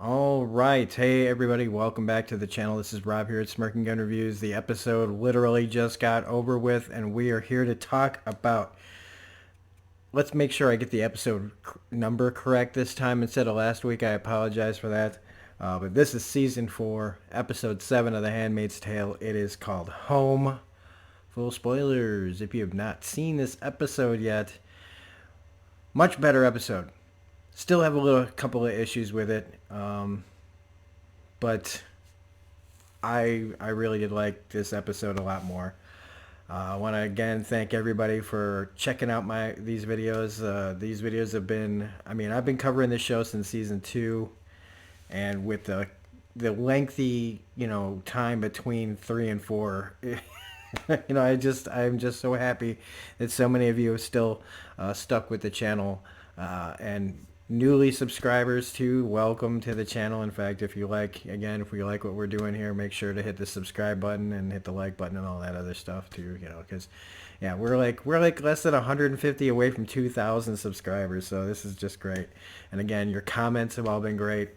All right. Hey, everybody. Welcome back to the channel. This is Rob here at Smirking Gun Reviews. The episode literally just got over with, and we are here to talk about... Let's make sure I get the episode number correct this time instead of last week. I apologize for that. But this is Season 4, Episode 7 of The Handmaid's Tale. It is called Home. Full spoilers if you have not seen this episode yet. Much better episode. Still have a couple of issues with it. But I really did like this episode a lot more. I want to again thank everybody for checking out these videos. These videos have been, I've been covering this show since season 2, and with the lengthy, time between 3 and 4, I'm just so happy that so many of you have still stuck with the channel, and newly subscribers too, welcome to the channel. In fact, if you like what we're doing here, make sure to hit the subscribe button and hit the like button and all that other stuff too, because yeah, we're like less than 150 away from 2,000 subscribers, so this is just great. And again, your comments have all been great.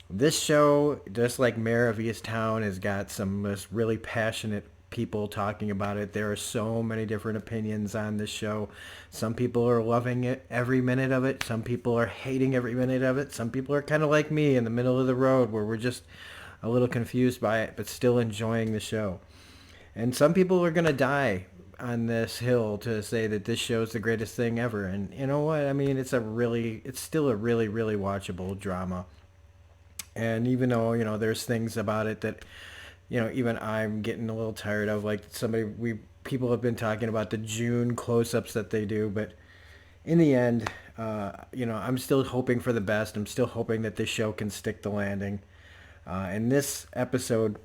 This show, just like Mayor of Easttown, has got some just really passionate people talking about it. There are so many different opinions on this show. Some people are loving it, every minute of it. Some people are hating every minute of it. Some people are kind of like me in the middle of the road, where we're just a little confused by it, but still enjoying the show. And some people are going to die on this hill to say that this show is the greatest thing ever. And you know what? It's still a really, really watchable drama. And even though, there's things about it that, even I'm getting a little tired of, like people have been talking about the June close-ups that they do, but in the end, I'm still hoping for the best. I'm still hoping that this show can stick the landing. And this episode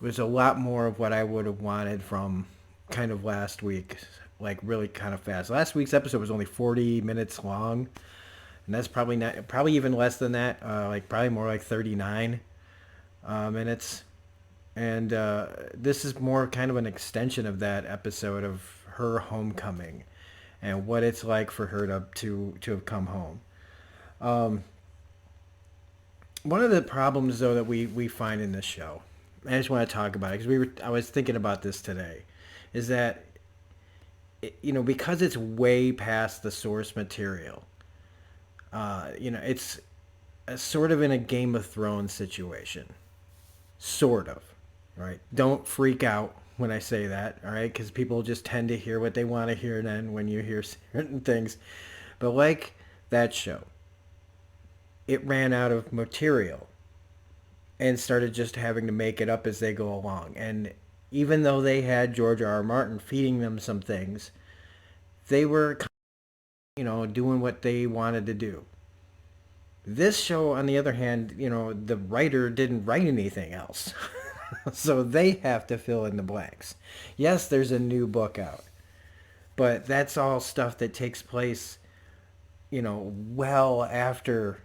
was a lot more of what I would have wanted from kind of last week, like really kind of fast. Last week's episode was only 40 minutes long, and that's probably even less than that, like probably more like 39 minutes. And this is more kind of an extension of that episode of her homecoming and what it's like for her to have come home. Um, One of the problems, though, that we find in this show, I just want to talk about it because I was thinking about this today, is that because it's way past the source material, it's sort of in a Game of Thrones situation, sort of, right? Don't freak out when I say that, all right? Because people just tend to hear what they want to hear then when you hear certain things. But like that show, it ran out of material and started just having to make it up as they go along. And even though they had George R. R. Martin feeding them some things, they were, doing what they wanted to do. This show, on the other hand, the writer didn't write anything else. So they have to fill in the blanks. Yes, there's a new book out, but that's all stuff that takes place, well after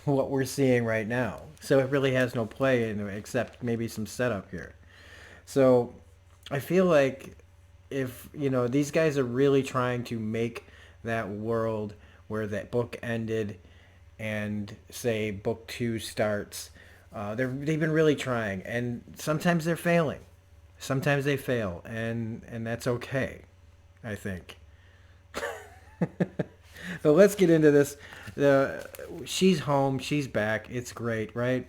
what we're seeing right now. So it really has no play in it except maybe some setup here. So I feel like if, these guys are really trying to make that world where that book ended and say book 2 starts, they've been really trying, and sometimes they're failing. Sometimes they fail, and that's okay, I think. So let's get into this. She's home. She's back. It's great, right?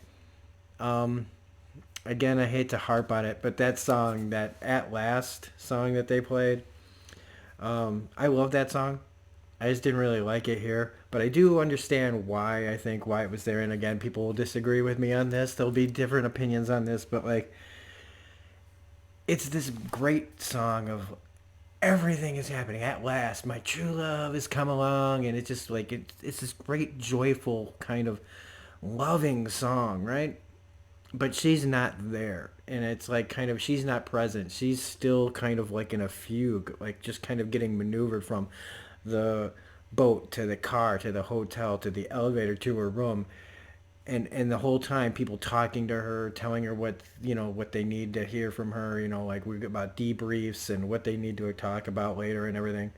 Um, Again, I hate to harp on it, but that song, that "At Last" song that they played, I love that song. I just didn't really like it here, but I do understand why. I think why it was there. And again, people will disagree with me on this. There'll be different opinions on this, but like, it's this great song of everything is happening at last. My true love has come along, and it's just like it's this great, joyful kind of loving song, right? But she's not there, and it's like kind of she's not present. She's still kind of like in a fugue, like just kind of getting maneuvered from the boat to the car to the hotel to the elevator to her room, and the whole time people talking to her, telling her what they need to hear from her, like we about debriefs and what they need to talk about later and everything.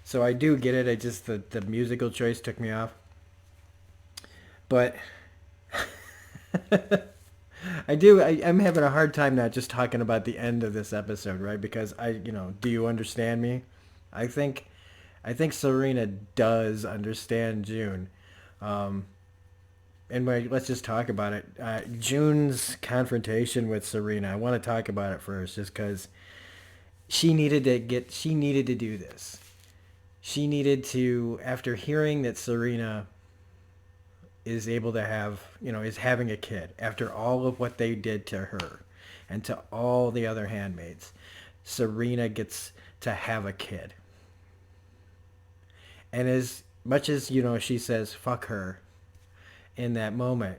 So I do get it. I just the musical choice took me off. But I do. I'm having a hard time not just talking about the end of this episode, right? Because do you understand me? I think, I think Serena does understand June. Um, and let's just talk about it. June's confrontation with Serena. I want to talk about it first, just because she needed to do this. She needed to, after hearing that Serena is able to have, is having a kid after all of what they did to her and to all the other handmaids. Serena gets to have a kid. And as much as, she says, fuck her in that moment,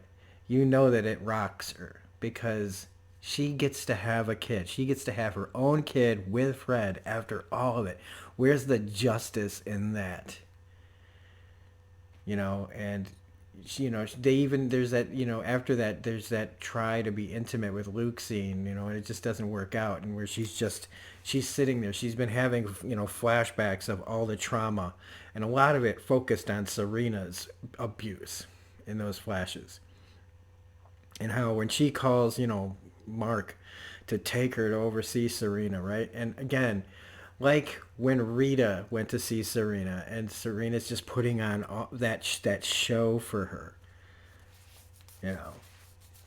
that it rocks her because she gets to have a kid. She gets to have her own kid with Fred after all of it. Where's the justice in that? And they even, there's that, after that there's that try to be intimate with Luke scene, and it just doesn't work out, and where she's sitting there, she's been having, flashbacks of all the trauma, and a lot of it focused on Serena's abuse in those flashes, and how when she calls, Mark to take her to oversee Serena, right? And again, like when Rita went to see Serena, and Serena's just putting on all that show for her, you know,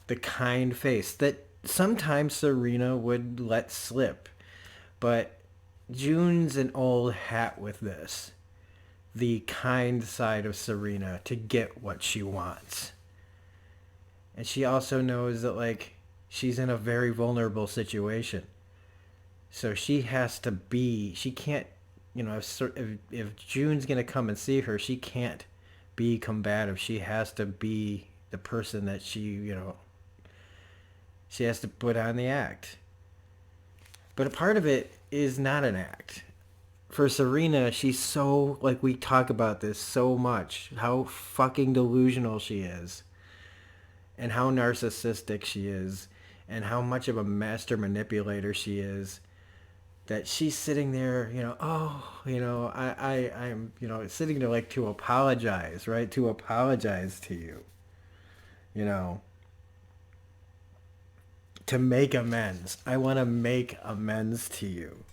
the kind face that sometimes Serena would let slip, but June's an old hat with this. The kind side of Serena to get what she wants. And she also knows that, like, she's in a very vulnerable situation. So she can't, if June's going to come and see her, she can't be combative. She has to be the person that she has to put on the act. But a part of it is not an act. For Serena, she's so, like, we talk about this so much, how fucking delusional she is, and how narcissistic she is, and how much of a master manipulator she is, that she's sitting there, I'm, sitting there, like, to apologize, right? To apologize to you, you know, to make amends. I want to make amends to you.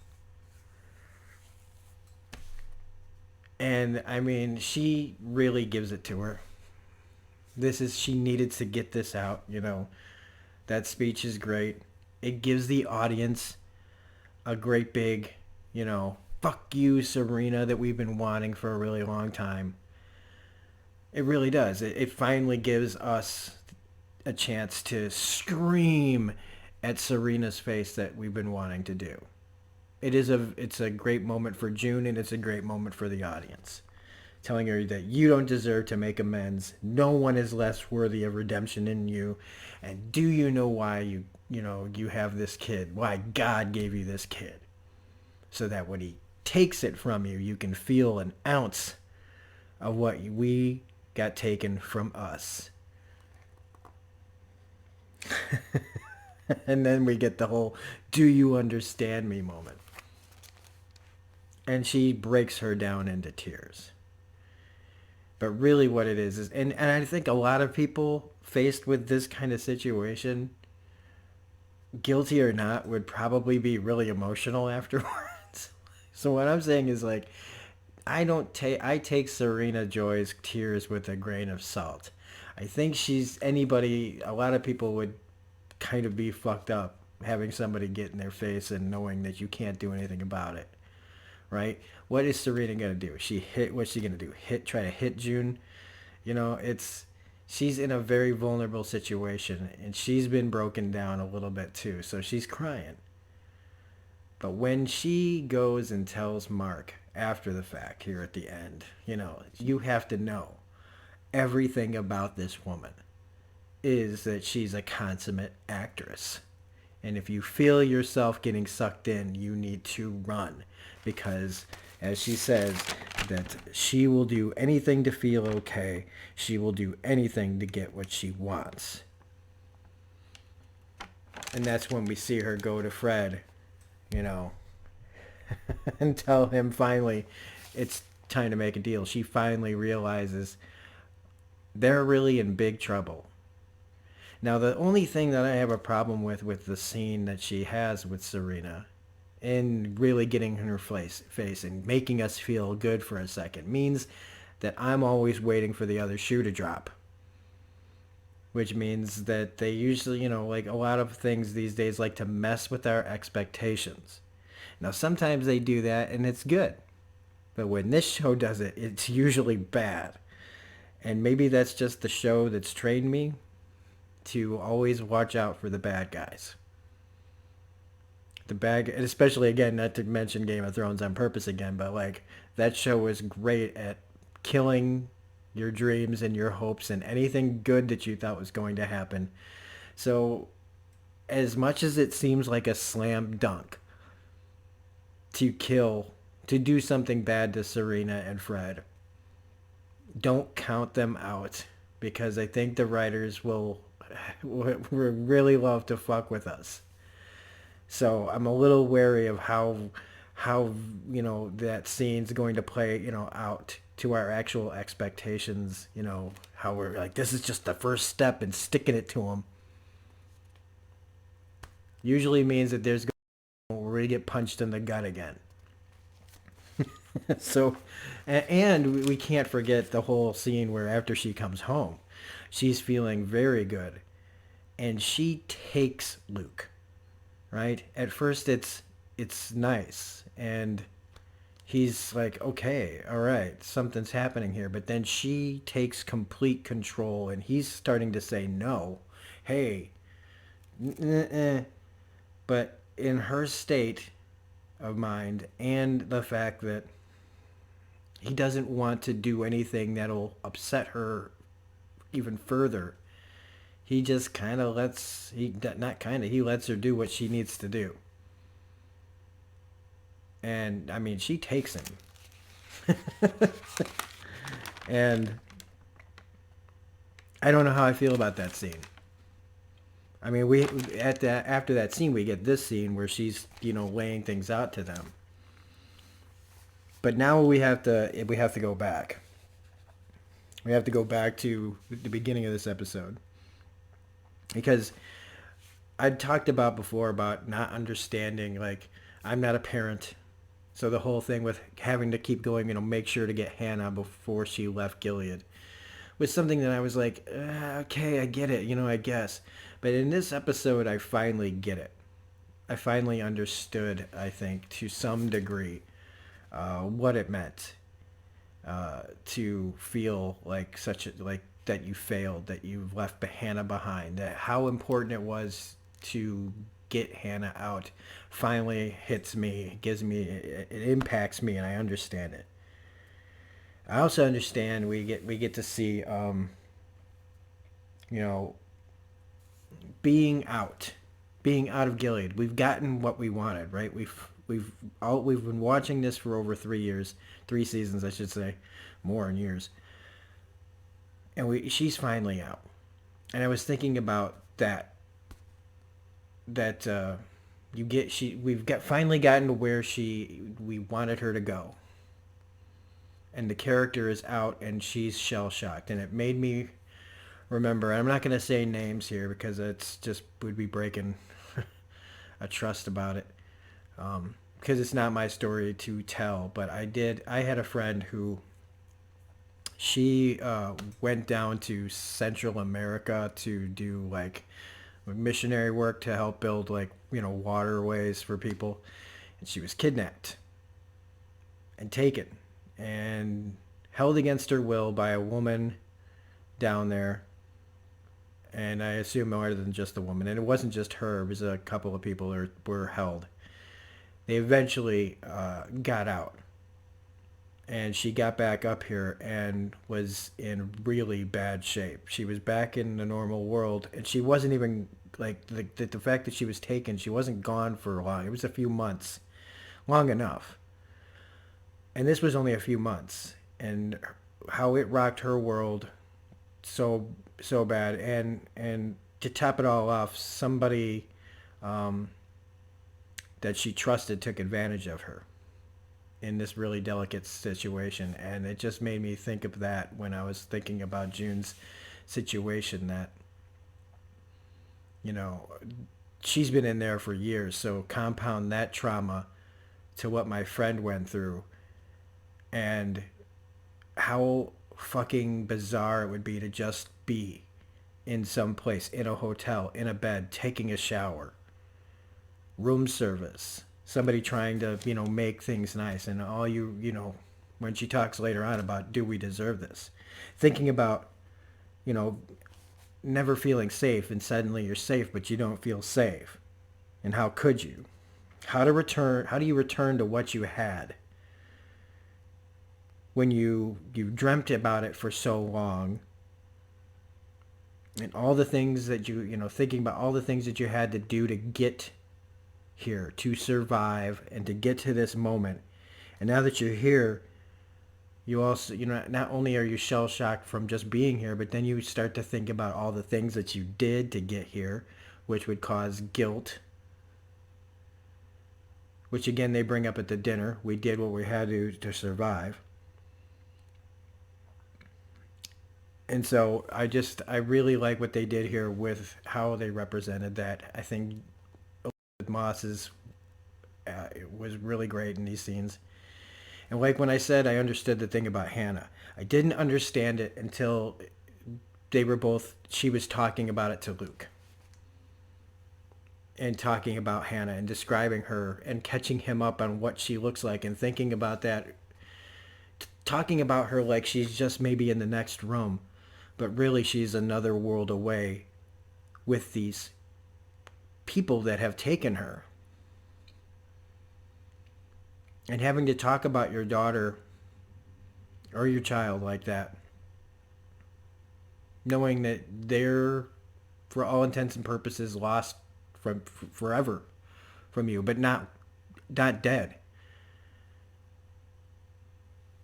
And, I mean, she really gives it to her. She needed to get this out, That speech is great. It gives the audience a great big, fuck you, Serena, that we've been wanting for a really long time. It really does. It finally gives us a chance to scream at Serena's face that we've been wanting to do. It's a great moment for June, and it's a great moment for the audience. Telling her that you don't deserve to make amends. No one is less worthy of redemption than you. And do you know why you have this kid? Why God gave you this kid? So that when he takes it from you, you can feel an ounce of what we got taken from us. And then we get the whole, do you understand me moment. And she breaks her down into tears. But really what it is, and I think a lot of people faced with this kind of situation, guilty or not, would probably be really emotional afterwards. So what I'm saying is, like, I take Serena Joy's tears with a grain of salt. I think a lot of people would kind of be fucked up having somebody get in their face and knowing that you can't do anything about it. Right? What is Serena gonna do? What's she gonna do? Try to hit June? She's in a very vulnerable situation, and she's been broken down a little bit too, so she's crying. But when she goes and tells Mark after the fact here at the end, you have to know everything about this woman is that she's a consummate actress. And if you feel yourself getting sucked in, you need to run. Because, as she says, that she will do anything to feel okay. She will do anything to get what she wants. And that's when we see her go to Fred, and tell him finally it's time to make a deal. She finally realizes they're really in big trouble. Now, the only thing that I have a problem with the scene that she has with Serena and really getting in her face and making us feel good for a second means that I'm always waiting for the other shoe to drop. Which means that they usually, like a lot of things these days like to mess with our expectations. Now, sometimes they do that and it's good. But when this show does it, it's usually bad. And maybe that's just the show that's trained me to always watch out for the bad guys. And especially again, not to mention Game of Thrones on purpose again, but like that show was great at killing your dreams and your hopes and anything good that you thought was going to happen. So, as much as it seems like a slam dunk to kill, to do something bad to Serena and Fred, don't count them out because I think the writers will really love to fuck with us. So I'm a little wary of how that scene's going to play out to our actual expectations. How we're like this is just the first step in sticking it to them. Usually means that we're gonna get punched in the gut again. So, and we can't forget the whole scene where after she comes home, she's feeling very good, and she takes Luke. Right? At first, it's nice, and he's like, okay, all right, something's happening here. But then she takes complete control, and he's starting to say no. Hey, but in her state of mind, and the fact that he doesn't want to do anything that'll upset her even further. He just kind of lets he lets her do what she needs to do. And I mean, she takes him. And I don't know how I feel about that scene. I mean, we at that after that scene we get this scene where she's, laying things out to them. But now we have to go back. We have to go back to the beginning of this episode because I'd talked about before about not understanding, like, I'm not a parent. So the whole thing with having to keep going, make sure to get Hannah before she left Gilead was something that I was like, okay, I get it, I guess. But in this episode, I finally get it. I finally understood, I think, to some degree, what it meant to feel like like that you failed, that you've left Hannah behind, that how important it was to get Hannah out finally hits me, it impacts me, and I understand it. I also understand we get to see you know being out being out of Gilead. We've gotten what we wanted, right? We've been watching this for over 3 years, 3 seasons, I should say, more in years, and she's finally out. And I was thinking about that we've got finally gotten to where we wanted her to go, and the character is out and she's shell shocked, and it made me remember. I'm not going to say names here because it's just would be breaking a trust about it, because it's not my story to tell. But I had a friend who she went down to Central America to do like missionary work to help build like waterways for people, and she was kidnapped and taken and held against her will by a woman down there. And I assume more than just a woman. And it wasn't just her. It was a couple of people that were held. They eventually got out. And she got back up here and was in really bad shape. She was back in the normal world. And she wasn't even, like, the fact that she was taken, she wasn't gone for long. It was a few months. Long enough. And this was only a few months. And how it rocked her world so bad, and to top it all off, somebody that she trusted took advantage of her in this really delicate situation. And it just made me think of that when I was thinking about June's situation, that you know, she's been in there for years. So compound that trauma to what my friend went through, and how fucking bizarre it would be to just be in some place, in a hotel, in a bed, taking a shower, room service, somebody trying to, make things nice. And all when she talks later on about, do we deserve this? Thinking about, you know, never feeling safe, and suddenly you're safe, but you don't feel safe. And how could you? How do you return to what you had when you dreamt about it for so long, and all the things that thinking about all the things that you had to do to get here, to survive, and to get to this moment. And now that you're here, you also, not only are you shell shocked from just being here, but then you start to think about all the things that you did to get here, which would cause guilt, which again they bring up at the dinner. We did what we had to survive. And so I really like what they did here with how they represented that. I think Moss's was really great in these scenes. And like when I said I understood the thing about Hannah, I didn't understand it until she was talking about it to Luke. And talking about Hannah and describing her and catching him up on what she looks like and thinking about that. Talking about her like she's just maybe in the next room, but really she's another world away with these people that have taken her. And having to talk about your daughter or your child like that, knowing that they're, for all intents and purposes, lost from forever from you, but not dead.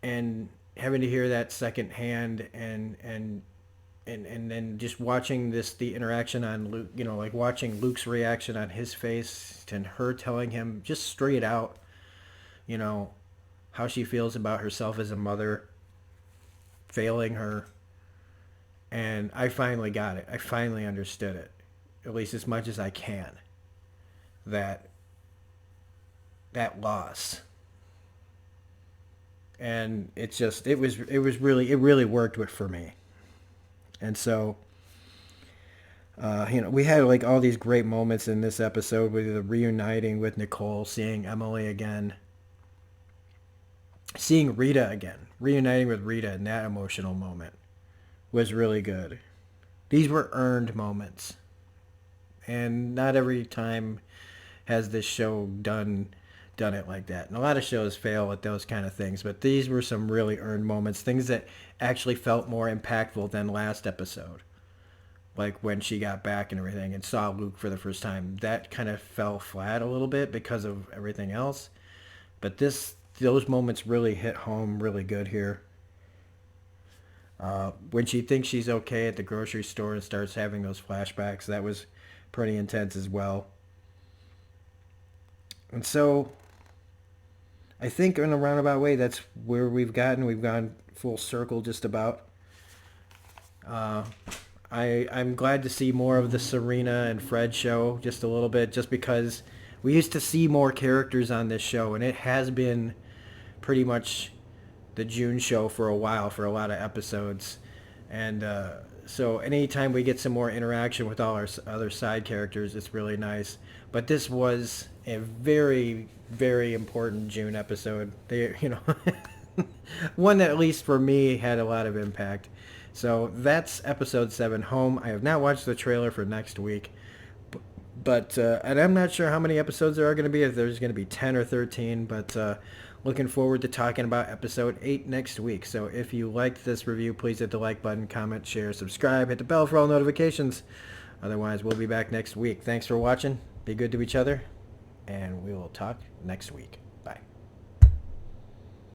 And having to hear that secondhand, and then just watching the interaction on Luke, like watching Luke's reaction on his face and her telling him just straight out, how she feels about herself as a mother, failing her. And I finally got it. I finally understood it, at least as much as I can. That loss. And it really worked for me. And so, we had like all these great moments in this episode with the reuniting with Nicole, seeing Emily again, seeing Rita again, reuniting with Rita in that emotional moment was really good. These were earned moments. And not every time has this show done it like that. And a lot of shows fail at those kind of things, but these were some really earned moments, things that actually felt more impactful than last episode. Like when she got back and everything and saw Luke for the first time. That kind of fell flat a little bit because of everything else. But those moments really hit home really good here. When she thinks she's okay at the grocery store and starts having those flashbacks, that was pretty intense as well. And so I think in a roundabout way, that's where we've gone full circle just about. I'm glad to see more of the Serena and Fred show just a little bit, just because we used to see more characters on this show, and it has been pretty much the June show for a while, for a lot of episodes. And so anytime we get some more interaction with all our other side characters, it's really nice. But this was a very, very important June episode. One that at least for me had a lot of impact. So that's episode 7, Home. I have not watched the trailer for next week. But and I'm not sure how many episodes there are going to be, if there's going to be 10 or 13, but looking forward to talking about episode 8 next week. So if you liked this review, please hit the like button, comment, share, subscribe, hit the bell for all notifications. Otherwise, we'll be back next week. Thanks for watching. Be good to each other, and we will talk next week.